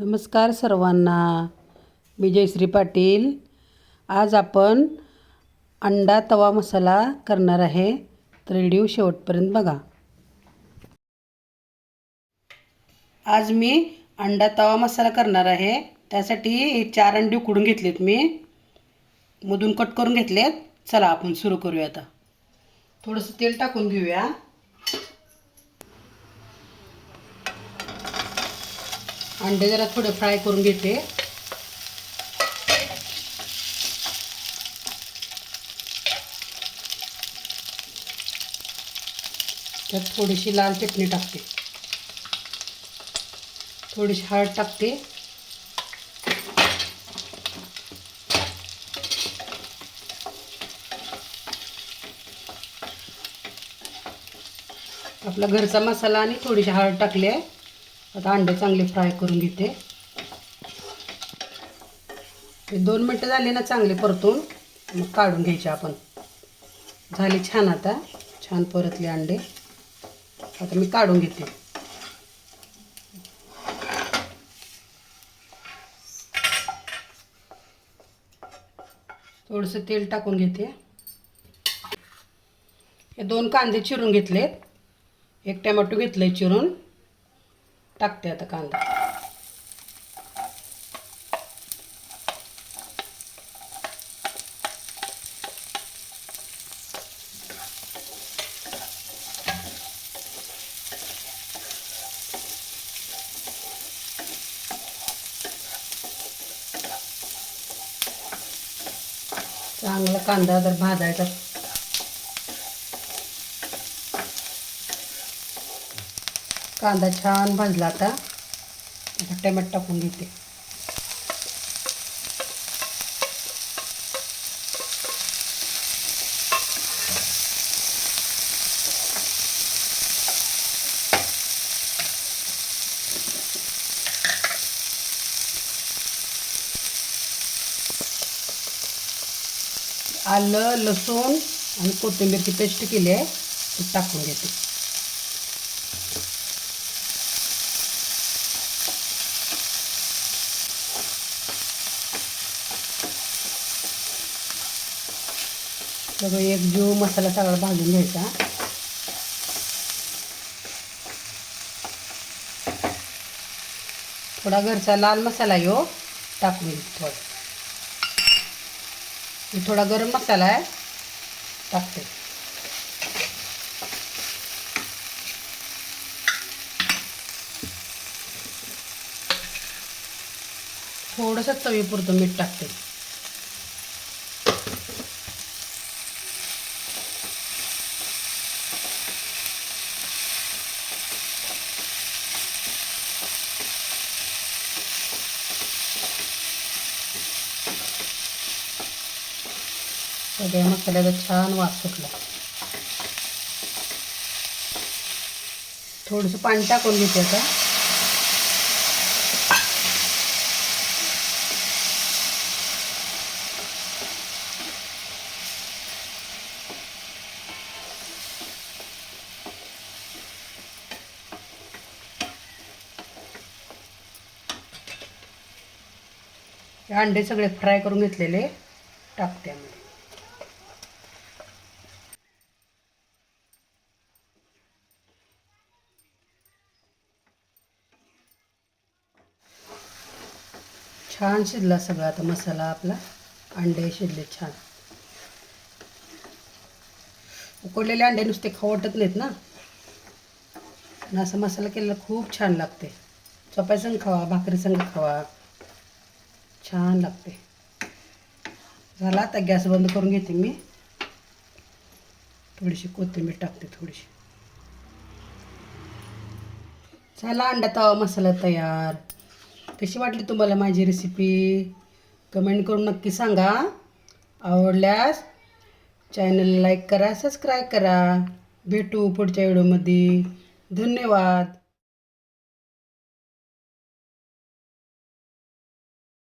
नमस्कार सर्वांना. मी जयश्री पाटील. आज आपण अंडा तवा मसाला करणार आहे, तर व्हिडिओ शेवटपर्यंत बघा. आज मी अंडा तवा मसाला करणार आहे. त्यासाठी 4 अंडी उकडून घेतलेत, मी मधून कट करून घेतलेत. चला आपण सुरू करूया. आता थोडंसं तेल टाकून घेऊया. अंडे जरा थोडे फ्राय करून घेते. त्यात थोडीशी लाल चटणी टाकते, थोडीशी हळद टाकते, आपला घरचा मसाला आणि थोडीशी हळद टाकली आहे. आता अंडे चांगले फ्राय करून घेते. 2 मिनटं झाले ना चांगले परतून, मग काढून घ्यायचे आपण. झाले छान, आता छान परतले अंडे. आता मी काढून घेते. थोडंसं तेल टाकून घेते. हे 2 कांदे चिरून घेतलेत, 1 टोमॅटो घेतलंय चिरून. टाकते आता कांदा. चांगला कांदा जर भाजायचा. कांदा छान भाजला. आता टोमॅटो टाकून घेते. आलं, लसूण आणि कोथिंबीरची पेस्ट केली आहे, ती टाकून घेते. सगळं एक जीव मसाला सगळा भाजून घ्यायचा. थोडा घरचा लाल मसाला यो टाकून घ्यायचा. थोडा गरम मसाला आहे, टाकते. थोडंसं चवीपुरतं मीठ टाकते. सगळ्या मसाल्याचा छान वास सुटला. थोडंसं पाणी टाकून घेते आता. अंडे सगळे फ्राय करून घेतलेले टाकते. छान शिजला सगळा आता मसाला आपला. अंडे शिजले छान. उकडलेले अंडे नुसते खाऊ वाटत नाहीत ना, आणि असा मसाला केलेला खूप छान लागते. चपाती संग खावा, भाकरी संग खावा, छान लागते. झाला, आता गॅस बंद करून घेते मी. थोडीशी कोथिंबीर टाकते, थोडीशी. झाला अंडा तवा मसाला तयार. कशी वाटली तुम्हाला माझी रेसिपी? कमेंट करून नक्की सांगा. आवडल्यास चॅनलला लाईक करा, सबस्क्राईब करा. भेटू पुढच्या व्हिडिओमध्ये. धन्यवाद.